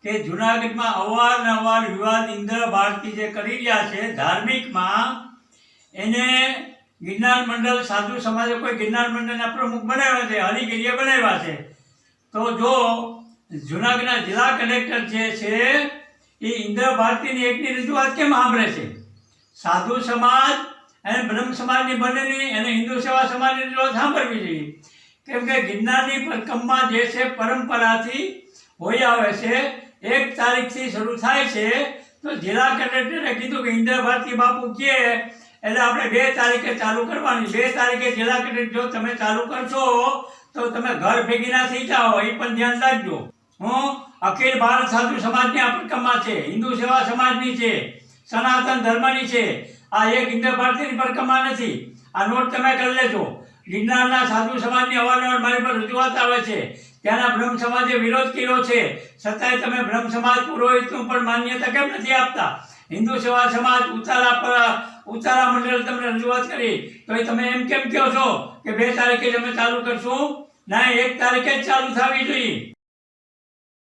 કે જૂનાગઢમાં અવારનવાર વિવાદ ઇન્દ્ર ભારતી જે કરી રહ્યા છે ધાર્મિકમાં, એને ગિરનાર મંડળ સાધુ સમાજે કોઈ ગિરનાર મંડળના પ્રમુખ બનાવ્યા છે, હરિગીરીએ બનાવ્યા છે. તો જો જૂનાગઢના જિલ્લા કલેક્ટર જે છે એ ઇન્દ્ર ભારતીની એકની રજૂઆત કેમ સાંભળે છે? સાધુ સમાજ અને બ્રહ્મ સમાજની બંનેની અને હિન્દુ સેવા સમાજની રજૂઆત સાંભળવી જોઈએ. કેમ કે ગિરનારની પરિક્રમા જે છે પરંપરાથી હોઈ આવે છે, 1 તારીખથી શરૂ થાય છે. તો જિલ્લા કલેક્ટરે કીધું કે ઇન્દ્ર ભારતી બાપુ કહે એટલે આપણે 2 તારીખે ચાલુ કરવાની. 2 તારીખે જિલ્લા કલેક્ટર જો તમે ચાલુ કરશો તો તમે ઘર ભેગી ના થઈ જાઓ, એ પણ ધ્યાન રાખજો. અખિલ ભારત સાધુ સમાજની આ પરિક્રમા છે, હિન્દુ સેવા સમાજની છે, સનાતન ધર્મની છે. આ એક ઇન્દ્ર ભારતીની પરિક્રમા નથી. આ નોટ તમે કરી લેજો. ગિરનારના સાધુ સમાજની અવારનવાર મારી પર રજૂઆત આવે છે, ત્યાંના બ્રહ્મ સમાજે વિરોધ કર્યો છે, છતાંય તમે બ્રહ્મ સમાજ પુરોહિતનું પણ માન્યતા કેમ નથી આપતા? હિન્દુ સેવા સમાજ ઉતારા મંડળ તમને રજૂઆત કરી તો એ તમે એમ કેમ કહો છો કે 2 તારીખે જ અમે ચાલુ કરશું? ના, 1 તારીખે જ ચાલુ થવી જોઈએ.